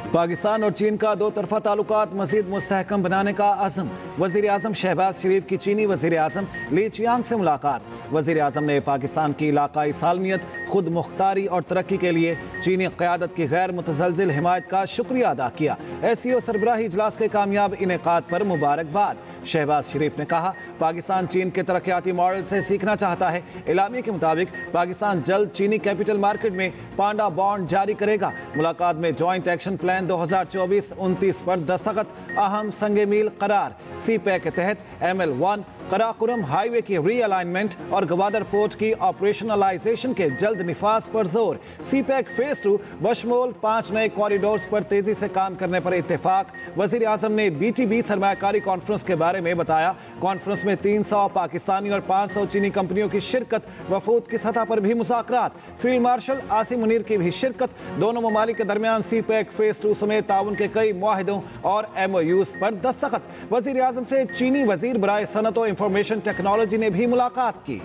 पाकिस्तान और चीन का दो तरफा ताल्लुकात मज़ीद मुस्तहकम बनाने का अज़म। वज़ीर आज़म शहबाज शरीफ की चीनी वज़ीर आज़म ली चियांग से मुलाकात। वज़ीर आज़म ने पाकिस्तान की इलाकाई सालमियत, खुद मुख्तारी और तरक्की के लिए चीनी क़यादत की गैर मुतज़लज़िल हिमायत का शुक्रिया अदा किया। SCO सरबराही इजलास के कामयाब इनेकाद पर मुबारकबाद। शहबाज शरीफ ने कहा, पाकिस्तान चीन के तरक्याती मॉडल से सीखना चाहता है। इलामी के मुताबिक पाकिस्तान जल्द चीनी कैपिटल मार्केट में पांडा बॉन्ड जारी करेगा। मुलाकात में जॉइंट एक्शन प्लान 2024-29 पर दस्तखत, अहम संगे मील करार। CPEC के तहत ML1 कराकुरम हाईवे की रीअलाइनमेंट और गवादर पोर्ट की ऑपरेशनलाइजेशन के जल्द निफाज पर जोर। CPEC फेज 2 बशमूल 5 नए कॉरिडोर्स पर तेजी से काम करने पर इत्तेफाक। वजीर आजम ने BTB सरमायाकारी कॉन्फ्रेंस के बारे में बताया। कॉन्फ्रेंस में 300 पाकिस्तानी और 500 चीनी कंपनियों की शिरकत, वफूद की सतह पर भी मुज़ाकरात। फील्ड मार्शल आसिम मुनीर की भी शिरकत। दोनों ममालिक के दरमियान CPEC फेज 2 समेत ताउन के कई मुआहिदों और MOUs पर दस्तखत। वजीर आजम से चीनी वजीर बराए सनत और इंफॉर्मेशन टेक्नोलॉजी ने भी मुलाकात की।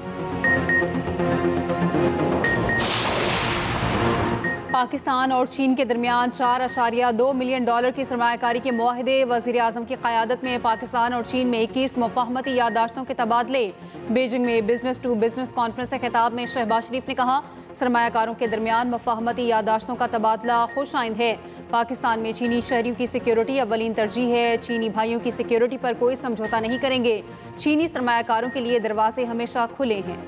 पाकिस्तान और चीन के दरमियान $4.2 मिलियन की सरमायाकारी के मुआहदे। वज़ीर आज़म की क़यादत में पाकिस्तान और चीन में 21 मुफ़ाहमती याददाश्तों के तबादले। बीजिंग में बिजनेस टू बिजनेस कॉन्फ्रेंस से खिताब में शहबाज शरीफ ने कहा, सरमायाकारों के दरमियान मुफ़ाहमती याददाश्तों का तबादला खुश आइंद है। पाकिस्तान में चीनी शहरियों की सिक्योरिटी अव्वलीन तरजीह है। चीनी भाइयों की सिक्योरिटी पर कोई समझौता नहीं करेंगे। चीनी सरमायाकारों के लिए दरवाजे हमेशा खुले हैं।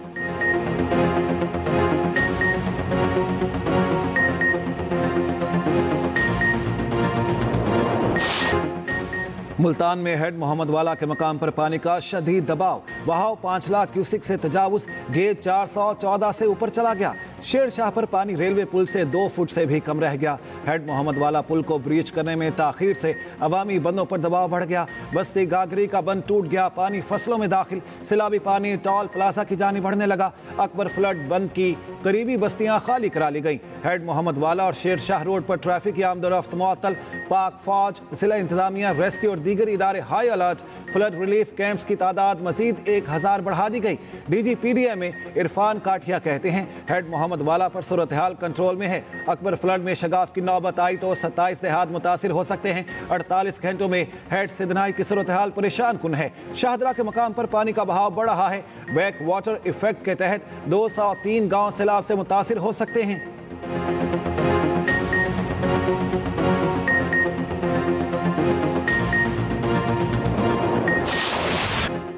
मुल्तान में हेड मोहम्मद वाला के मकाम पर पानी का शदीद दबाव। बहाव 5 लाख क्यूसिक से तजावुज, गेज 414 से ऊपर चला गया। शेर शाह पर पानी रेलवे पुल से 2 फुट से भी कम रह गया। हेड मोहम्मद वाला पुल को ब्रीच करने में ताखीर से अवामी बंदों पर दबाव बढ़ गया। बस्ती गागरी का बंद टूट गया, पानी फसलों में दाखिल। सिलाबी पानी टॉल प्लाजा की जानी बढ़ने लगा। अकबर फ्लड बंद की करीबी बस्तियां खाली करा ली गई। हेड मोहम्मद वाला और शेर शाह रोड पर ट्रैफिक की आमदोरफ्त मुअत्तल। पाक फौज, जिला इंतजामिया, रेस्क्यू और दीगर इदारे high alert. Flood relief camps की तादाद मजीद 1000 बढ़ा दी गई। DG PDM में इरफान काठिया कहते हैं, हेड मोहम्मद वाला पर सूरत हाल कंट्रोल में है। अकबर फ्लड में शगाफ की नौबत आई तो 27 देहात मुतासिर हो सकते हैं। 48 घंटों में हेड सिदनाई की सूरत हाल परेशान कुन है। शाहदरा के मकाम पर पानी का बहाव बढ़ रहा है। बैक वाटर इफेक्ट के तहत 203 गाँव सैलाब से मुतासिर हो सकते हैं।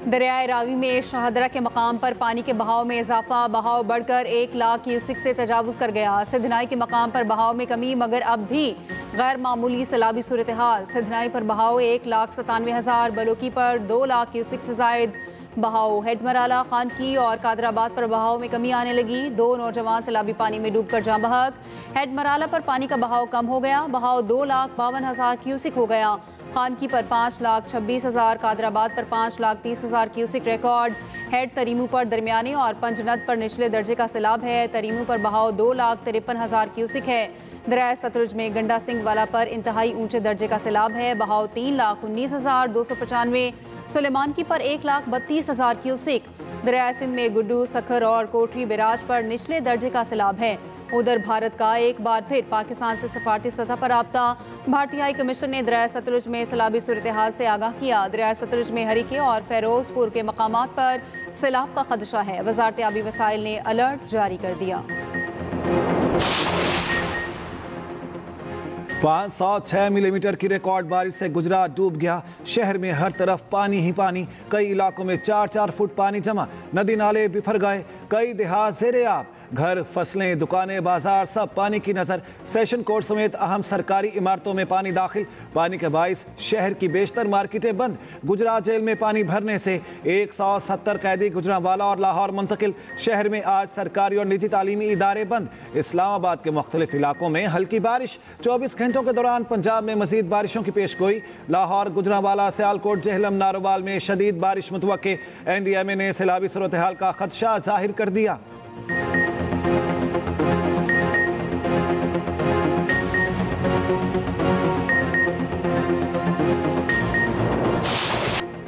दरियाए रावी में शाहदरा के मकाम पर पानी के बहाव में इजाफा। बहाव बढ़कर 1 लाख क्यूसिक से तजावुज कर गया। सिधनाई के मकाम पर बहाव में कमी, मगर अब भी गैर मामूली सैलाबी सूरत हाल। सिधनाई पर बहाव 1,97,000, बलोकी पर 2 लाख क्यूसिक से जायद बहाव। हेड मराला, खानकी और कादराबाद पर बहाव में कमी आने लगी। 2 नौजवान सैलाबी पानी में डूबकर जाँ बहक। हेड मराला पर पानी का बहाव कम हो गया। बहाव 2,52,000 क्यूसिक हो गया। खानकी पर 5,26,000, कादराबाद पर 5,30,000 क्यूसिक रिकॉर्ड। हेड तरीमू पर दरमियाने और पंजनद पर निचले दर्जे का सैलाब है। तरीमू पर बहाव 2,53,000 क्यूसिक है। दरिया सतलुज में गंडा सिंह वाला पर इंतहाई ऊंचे दर्जे का सैलाब है। बहाव 3,19,295। सुलेमानकी पर 1,32,000 क्यूसिक। दरिया सिंध में गुड्डू, सखर और कोठरी बिराज पर निचले दर्जे का सैलाब है। उधर भारत का एक बार फिर पाकिस्तान से सफारती सतह पर राब्ता। भारतीय हाई कमीशन ने दरिया सतलुज में सैलाबी सूरत हाल से आगाह किया। दरिया सतलुज में हरीके और फेरोजपुर के मकामात पर सैलाब का खदशा है। वजारत आबी वसाइल ने अलर्ट जारी कर दिया। 506 मिलीमीटर की रिकॉर्ड बारिश से गुजरात डूब गया। शहर में हर तरफ पानी ही पानी। कई इलाकों में 4-4 फुट पानी जमा। नदी नाले बिफर गए। कई देहात ज़ेरे आब। घर, फसलें, दुकानें, बाजार सब पानी की नज़र। सेशन कोर्ट समेत अहम सरकारी इमारतों में पानी दाखिल। पानी के बाइस शहर की बेशतर मार्केटें बंद। गुजरात जेल में पानी भरने से 170 कैदी गुजरांवाला और लाहौर मुंतकिल। शहर में आज सरकारी और निजी तालीमी इदारे बंद। इस्लामाबाद के मुख्तलिफ इलाकों में हल्की बारिश। 24 घंटों के दौरान पंजाब में मजीद बारिशों की पेशगोई। लाहौर, गुजरांवाला, सियालकोट, जेहलम, नारोवाल में शदीद बारिश मुतवक्के। NDMA ने सैलाबी सूरत हाल का खदशा जाहिर कर दिया।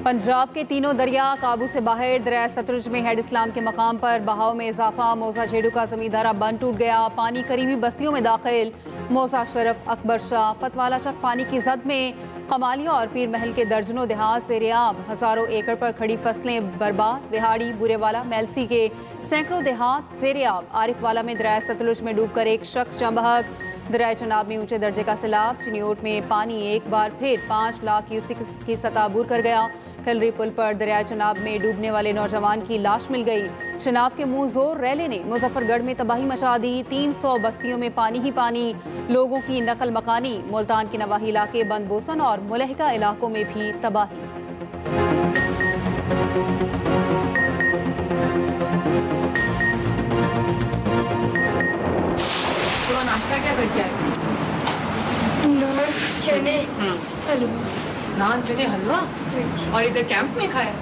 पंजाब के तीनों दरिया काबू से बाहर। दरिया सतलुज में हेड इस्लाम के मकाम पर बहाव में इजाफा। मौजा झेड़ू का जमींदारा बंद टूट गया। पानी करीबी बस्तियों में दाखिल। मौजा शरफ, अकबर शाह, फतवाला चक पानी की जद में, कमालिया और पीर महल के दर्जनों देहात ज़ेर-ए-आब, हज़ारों एकड़ पर खड़ी फसलें बर्बाद। बिहाड़ी, बुरेवाला, मेलसी के सैकड़ों देहात ज़ेर-ए-आब। आरिफवाला में दरिया सतलुज में डूबकर एक शख्स जम बहक। दरिया चनाब में ऊंचे दर्जे का सैलाब। चिनियोट में पानी एक बार फिर 5 लाख क्यूसिक की सतह अबूर कर गया। कलरी पुल पर दरिया चनाब में डूबने वाले नौजवान की लाश मिल गई। चनाब के मुंह जोर रैले ने मुजफ्फरगढ़ में तबाही मचा दी। 300 बस्तियों में पानी ही पानी, लोगों की नकल मकानी। मुल्तान के नवाही इलाके, बंदबोसन और मुलहिका इलाकों में भी तबाही। सुबह नाश्ता क्या करके आए? नान, चने, हलवा। नान, चने, हलवा। और इधर कैंप में खाया?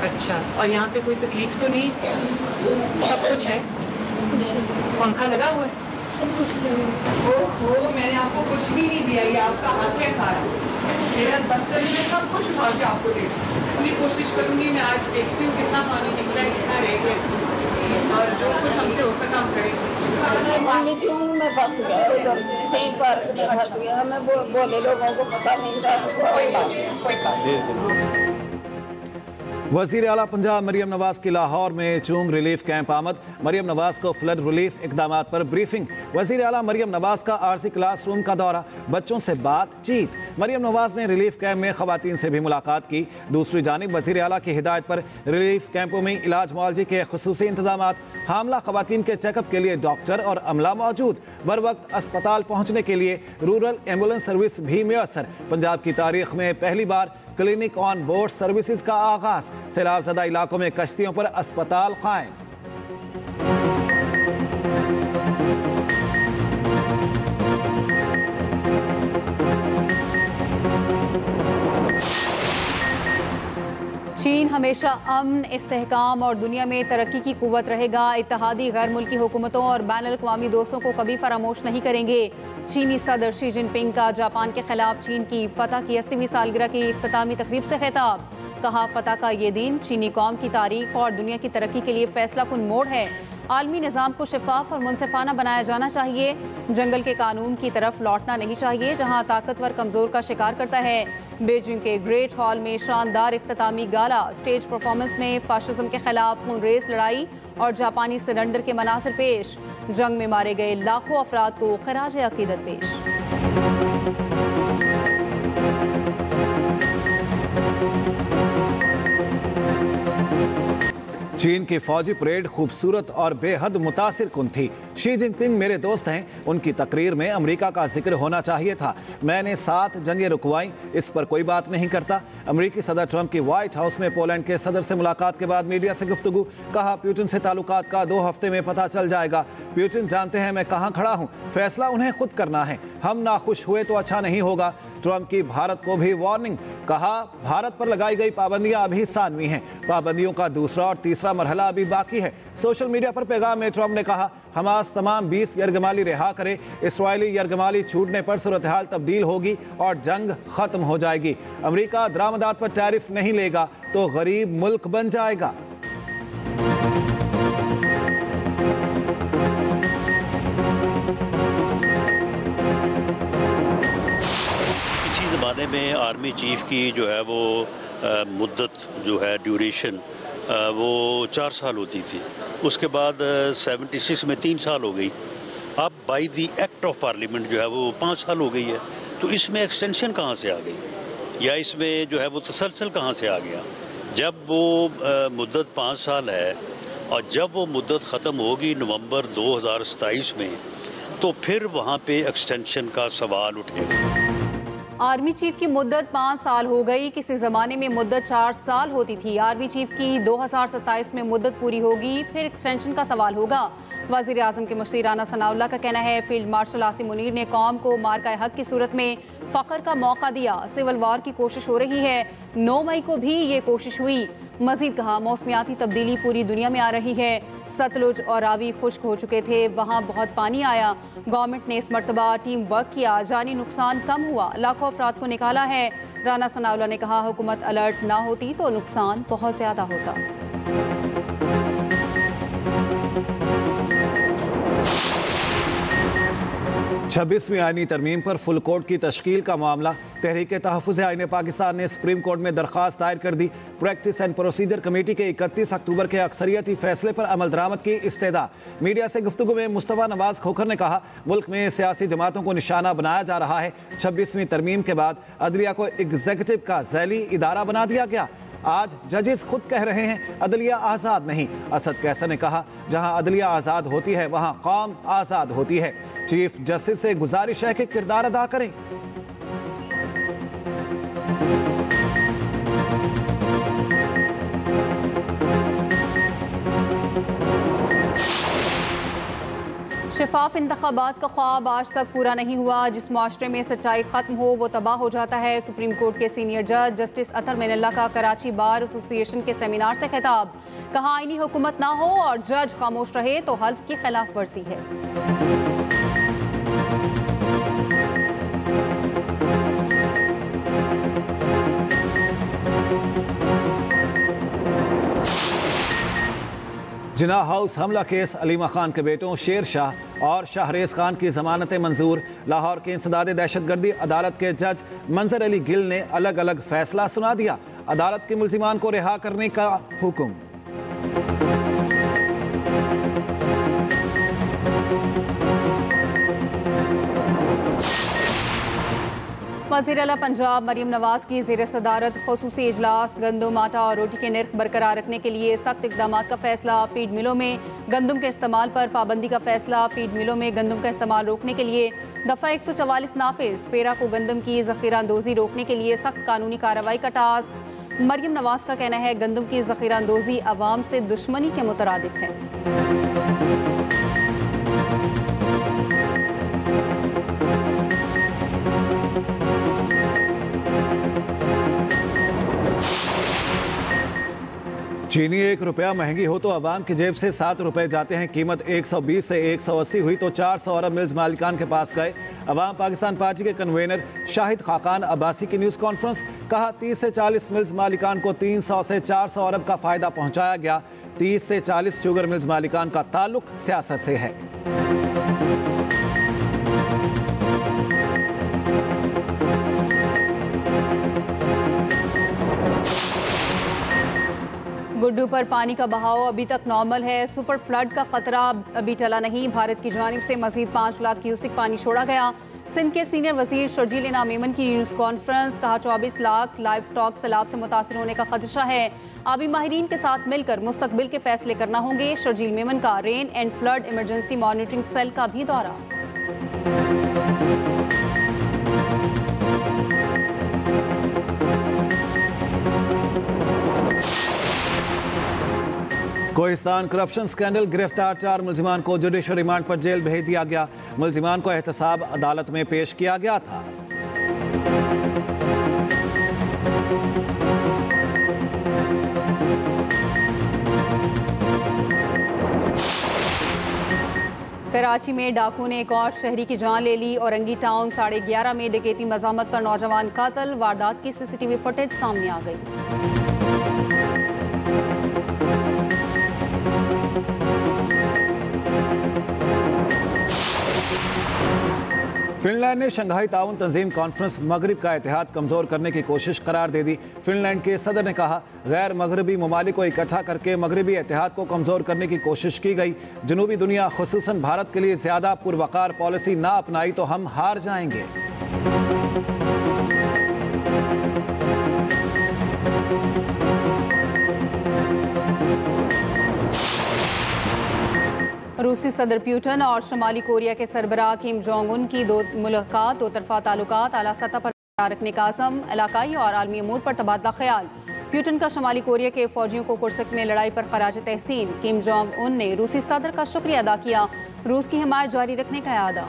अच्छा। और यहाँ पे कोई तकलीफ तो नहीं? सब कुछ है? पंखा लगा हुआ है? सब कुछ लगा। ओहो, मैंने आपको कुछ भी नहीं दिया। ये आपका हक है सारा। मेरा बस्टर में सब कुछ उठा के आपको दे पूरी कोशिश करूंगी। मैं आज देखती हूँ कितना पानी निकला है, कितना रह गया, और जो कुछ हमसे हो सका हम करेंगे। पानी क्यों मैं फंस गया उधर सही पार्क में फंस गया। मैं बोले लोगों को पता नहीं था। कोई बात नहीं, कोई बात नहीं। वज़ीर आला पंजाब मरियम नवाज की लाहौर में चूंग रिलीफ कैंप आमद। मरियम नवाज को फ्लड रिलीफ इकदामात पर ब्रीफिंग। वज़ीर आला मरियम नवाज का आरजी क्लासरूम का दौरा, बच्चों से बातचीत। मरियम नवाज ने रिलीफ कैंप में खवातीन से भी मुलाकात की। दूसरी जानिब वज़ीर आला की हिदायत पर रिलीफ कैंपों में इलाज मुआलजे के खुसूसी इंतजामात। हामला खवातीन के चेकअप के लिए डॉक्टर और अमला मौजूद। बर वक्त अस्पताल पहुँचने के लिए रूरल एम्बुलेंस सर्विस भी मैसर। पंजाब की तारीख में पहली बार क्लिनिक ऑन बोर्ड सर्विसेज का आगाज। सैलाब ज़दा इलाकों में कश्तियों पर अस्पताल कायम। चीन हमेशा अमन, इस्तेहकाम और दुनिया में तरक्की की कुव्वत रहेगा। इत्तेहादी गैर मुल्की हुकूमतों और बैन अल-अक़वामी दोस्तों को कभी फरामोश नहीं करेंगे। चीनी सदर शी जिनपिंग का जापान के खिलाफ चीन की फतह की 80वीं सालगिरह की इख्तितामी तकरीब से खिताब। कहा, फतह का ये दिन चीनी कौम की तारीख और दुनिया की तरक्की के लिए फैसला कुन मोड़ है। आलमी निज़ाम को शफाफ और मुनसिफाना बनाया जाना चाहिए। जंगल के कानून की तरफ लौटना नहीं चाहिए, जहाँ ताकतवर कमज़ोर का शिकार करता है। बीजिंग के ग्रेट हॉल में शानदार इख्तितामी गाला। स्टेज परफॉर्मेंस में फाशिज्म के खिलाफ खूनरेज़ लड़ाई और जापानी सिलेंडर के मनासिर पेश। जंग में मारे गए लाखों अफराद को खराज अकीदत पेश। चीन की फौजी परेड खूबसूरत और बेहद मुतासिर कुन थी। शी जिनपिंग मेरे दोस्त हैं, उनकी तकरीर में अमेरिका का जिक्र होना चाहिए था। मैंने 7 जंगें रुकवाई, इस पर कोई बात नहीं करता। अमेरिकी सदर ट्रंप की व्हाइट हाउस में पोलैंड के सदर से मुलाकात के बाद मीडिया से गुफ्तगू। कहा, प्यूटिन से ताल्लुकात का 2 हफ्ते में पता चल जाएगा। प्यूटिन जानते हैं मैं कहाँ खड़ा हूँ, फैसला उन्हें खुद करना है। हम नाखुश हुए तो अच्छा नहीं होगा। ट्रंप की भारत को भी वार्निंग। कहा, भारत पर लगाई गई पाबंदियां अभी सानवी हैं, पाबंदियों का दूसरा और तीसरा मरहला अभी बाकी है। सोशल मीडिया पर पैगाम में ट्रंप ने कहा, हमास तमाम 20 यरगमाली रिहा करे। इस्राएली यरगमाली छूटने पर सूरत हाल तब्दील होगी और जंग खत्म हो जाएगी। अमेरिका दरामदात पर टैरिफ नहीं लेगा तो गरीब मुल्क बन जाएगा। ज़माने में आर्मी चीफ की जो है वो मुद्दत जो है ड्यूरेशन वो 4 साल होती थी। उसके बाद 76 में 3 साल हो गई। अब by the act of parliament जो है वो 5 साल हो गई है। तो इसमें एक्सटेंशन कहाँ से आ गई, या इसमें जो है वो तसलसल कहाँ से आ गया? जब वो मुद्दत 5 साल है और जब वो मुद्दत ख़त्म होगी नवंबर 2027 में, तो फिर वहाँ पे एक्सटेंशन का सवाल उठेगा। आर्मी चीफ की मुद्दत 5 साल हो गई। किसी ज़माने में मुद्दत 4 साल होती थी। आर्मी चीफ की 2027 में मुद्दत पूरी होगी, फिर एक्सटेंशन का सवाल होगा। वज़ीर आज़म के मुश्ती राना सनाउल्लाह का कहना है, फील्ड मार्शल आसिम मुनीर ने कौम को मार्का हक की सूरत में फ़ख्र का मौका दिया। सिविल वार की कोशिश हो रही है। 9 मई को भी ये कोशिश हुई। मजीद कहा, मौसमियाती तब्दीली पूरी दुनिया में आ रही है। सतलुज और रावी खुश्क हो चुके थे, वहाँ बहुत पानी आया। गवर्नमेंट ने इस मरतबा टीम वर्क किया, जानी नुकसान कम हुआ, लाखों अफराद को निकाला है। राना सनाउल्लाह ने कहा, हुकूमत अलर्ट ना होती तो नुकसान बहुत ज़्यादा होता। 26वीं आईनी तरमीम पर फुल कोर्ट की तश्कील का मामला। तहरीक तहफ़्फ़ुज़ आईन पाकिस्तान ने सुप्रीम कोर्ट में दरख्वास्त दायर कर दी। प्रैक्टिस एंड प्रोसीजर कमेटी के 31 अक्टूबर के अक्सरियती फैसले पर अमल दरामद की इस्तेदा। मीडिया से गुफ्तगू में मुस्तफ़ा नवाज खोखर ने कहा, मुल्क में सियासी जमातों को निशाना बनाया जा रहा है। 26वीं तरमीम के बाद अदलिया को एग्जीक्यूटिव का ज़ैली इदारा बना दिया गया। आज जजेस खुद कह रहे हैं अदलिया आज़ाद नहीं। असद कैसर ने कहा, जहां अदलिया आज़ाद होती है वहां कौम आज़ाद होती है। चीफ जस्टिस से गुजारिश है कि किरदार अदा करें। शफाफ इंतखाबात का ख्वाब आज तक पूरा नहीं हुआ। जिस मुआशरे में सच्चाई खत्म हो वो तबाह हो जाता है। सुप्रीम कोर्ट के सीनियर जज जस्टिस अतर मिनल्ला का कराची बार एसोसिएशन के सेमिनार से खिताब। कहा, आईनी हुकूमत ना हो और जज खामोश रहे तो हल्फ की खिलाफ वर्जी है। जिना हाउस हमला केस अलीमा खान के बेटों शेर शाह और शाहरेज खान की जमानतें मंजूर। लाहौर के इंसदादे दहशतगर्दी अदालत के जज मंजर अली गिल ने अलग अलग फैसला सुना दिया। अदालत के मुल्जिमान को रिहा करने का हुक्म। वज़ीर आला पंजाब मरीम नवाज की ज़ेर सदारत खुसूसी इजलास। गंदम, आटा और रोटी के निर्ख बरकरार रखने के लिए सख्त इक़दामात का फैसला। फीड मिलों में गंदम के इस्तेमाल पर पाबंदी का फैसला। फीड मिलों में गंदम का इस्तेमाल रोकने के लिए दफ़ा 144 नाफिज। पेरा को गंदम की ज़ख़ीरा अंदोज़ी रोकने के लिए सख्त कानूनी कार्रवाई का टास्क। मरीम नवाज का कहना है, गंदम की ज़ख़ीरा अंदोज़ी अवाम से दुश्मनी के मुतरादिफ है। चीनी 1 रुपया महंगी हो तो अवाम की जेब से 7 रुपए जाते हैं। कीमत 120 से 180 हुई तो 400 अरब मिल्स मालिकान के पास गए। अवाम पाकिस्तान पार्टी के कन्वेनर शाहिद खाकान अब्बासी की न्यूज़ कॉन्फ्रेंस। कहा, 30 से 40 मिल्स मालिकान को 300 से 400 अरब का फ़ायदा पहुँचाया गया। 30 से 40 शुगर मिल्स मालिकान का ताल्लुक सियासत से है। गुड्डू पर पानी का बहाव अभी तक नॉर्मल है। सुपर फ्लड का खतरा अभी टला नहीं। भारत की जानिब से मजीद 5 लाख क्यूसिक पानी छोड़ा गया। सिंध के सीनियर वजीर शर्जील इनाम मेमन की न्यूज़ कॉन्फ्रेंस। कहा, 24 लाख लाइव स्टॉक सैलाब से मुतासर होने का खदशा है। आबी माहिरीन के साथ मिलकर मुस्तकबिल के फैसले करना होंगे। शर्जील मेमन का rain and flood emergency monitoring cell का भी दौरा। Kohistan corruption scandal. गिरफ्तार 4 मुल्जिमान को जुडिशल रिमांड पर जेल भेज दिया गया। मुल्जिमान को एहतसाब अदालत में पेश किया गया था। कराची में डाकू ने एक और शहरी की जान ले ली। औरंगी टाउन 11:30 में डकैती मज़ामत पर नौजवान कातल। वारदात की सीसीटीवी फुटेज सामने आ गई। फिनलैंड ने शंघाई ताउन तंजीम कॉन्फ्रेंस मगरिब का इत्तेहाद कमज़ोर करने की कोशिश करार दे दी। फिनलैंड के सदर ने कहा, गैर मगरबी ममालिक को इकट्ठा करके मगरबी इत्तेहाद को कमज़ोर करने की कोशिश की गई। जनूबी दुनिया खुसूसन भारत के लिए ज़्यादा पुरवकार पॉलिसी ना अपनाई तो हम हार जाएंगे। रूसी सदर प्यूटन और शुमाली कोरिया के सरबराह किम जोंग उन की मुलाकात। दो तरफा ताल्लुकात आला सतह पर रखने का आज़म। इलाकाई और आलमी अमूर पर तबादला ख्याल। प्यूटन का शुमाली कोरिया के फौजियों को कुर्सक में लड़ाई पर खराज तहसीन। किम जोंग उन ने रूसी सदर का शुक्रिया अदा किया। रूस की हिमायत जारी रखने का इरादा।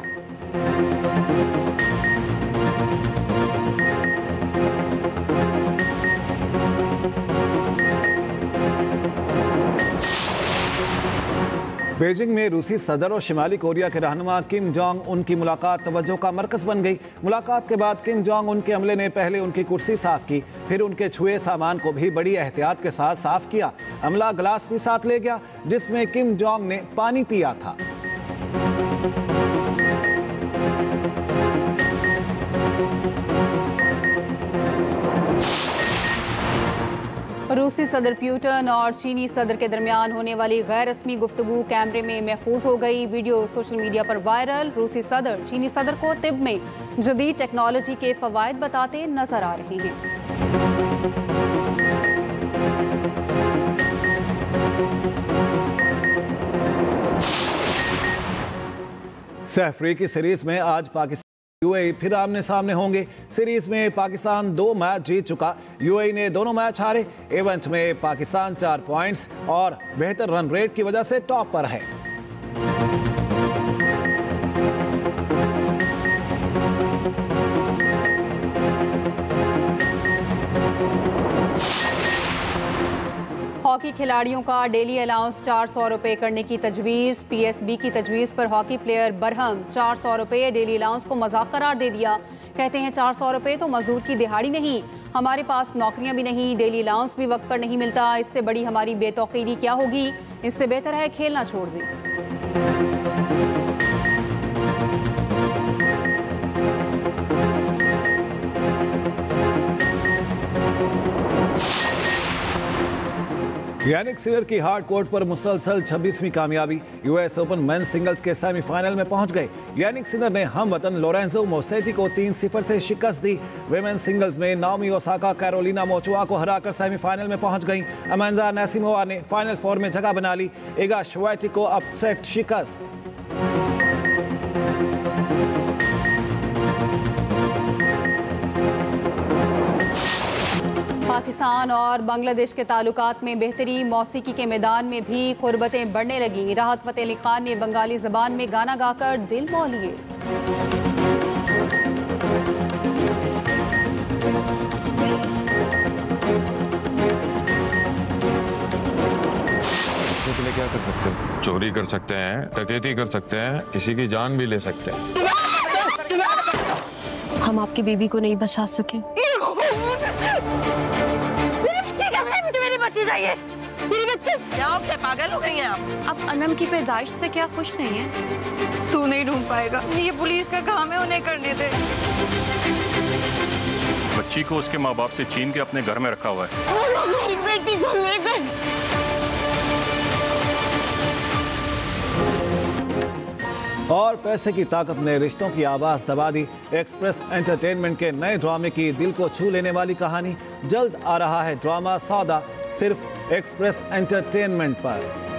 बीजिंग में रूसी सदर और शिमाली कोरिया के रहनुमा किम जोंग उन की मुलाकात तवज्जो का मरकज बन गई। मुलाकात के बाद किम जोंग उन के अमले ने पहले उनकी कुर्सी साफ की, फिर उनके छुए सामान को भी बड़ी एहतियात के साथ साफ किया। अमला गिलास भी साथ ले गया जिसमें किम जोंग ने पानी पिया था। रूसी सदर पुतिन और चीनी सदर के दरमियान होने वाली गैर रस्मी गुफ्तगू कैमरे में महफूज हो गई। वीडियो सोशल मीडिया पर वायरल। रूसी सदर चीनी सदर को तिब में जदीद टेक्नोलॉजी के फवायद बताते नजर आ रहे हैं। सैफरी की सीरीज में आज पाकिस्तान यूएई फिर आमने सामने होंगे। सीरीज में पाकिस्तान 2 मैच जीत चुका। यूएई ने दोनों मैच हारे। इवेंट में पाकिस्तान 4 पॉइंट्स और बेहतर रन रेट की वजह से टॉप पर है। हॉकी खिलाड़ियों का डेली अलाउंस 400 रुपये करने की तजवीज़। पीएसबी की तजवीज़ पर हॉकी प्लेयर बरहम 400 रुपये डेली अलाउंस को मजाक करार दे दिया। कहते हैं 400 रुपये तो मजदूर की दिहाड़ी नहीं, हमारे पास नौकरियां भी नहीं, डेली अलाउंस भी वक्त पर नहीं मिलता, इससे बड़ी हमारी बेतौकीरी क्या होगी, इससे बेहतर है खेलना छोड़ दें। यानिक सिनर की हार्ड कोर्ट पर मुसलसल 26वीं कामयाबी। यूएस ओपन मेंस सिंगल्स के सेमीफाइनल में पहुंच गए। यानिक सिनर ने हम वतन लोरेंजो मोसेटी को 3-0 से शिकस्त दी। विमेंस सिंगल्स में नाओमी ओसाका कैरोलिना मोचुआ को हराकर सेमीफाइनल में पहुंच गईं। अमांडा अनीसिमोवा ने फाइनल 4 में जगह बना ली। इगा श्वेटेक को अपसेट शिकस्त। पाकिस्तान और बांग्लादेश के ताल्लुकात में बेहतरी। मौसीकी के मैदान में भी कुर्बतें बढ़ने लगी। राहत फतेह अली खान ने बंगाली जबान में गाना गाकर दिल मोह लिए। के लिए क्या कर सकते हैं? चोरी कर सकते हैं, डकैती कर सकते हैं, किसी की जान भी ले सकते हैं। हम आपकी बीबी को नहीं बचा सके। मेरी बच्ची चाहिए, मेरी बच्ची। क्या हो गया, पागल हो गई हैं आप? अब अनम की पैदाइश से क्या खुश नहीं है? तू नहीं ढूंढ पाएगा, ये पुलिस का काम है, उन्हें करने दे। बच्ची को उसके माँ बाप से छीन के अपने घर में रखा हुआ है। मेरी बेटी को ले गए। और पैसे की ताकत ने रिश्तों की आवाज दबा दी। एक्सप्रेस एंटरटेनमेंट के नए ड्रामे की दिल को छू लेने वाली कहानी। जल्द आ रहा है ड्रामा सौदा, सिर्फ एक्सप्रेस एंटरटेनमेंट पर।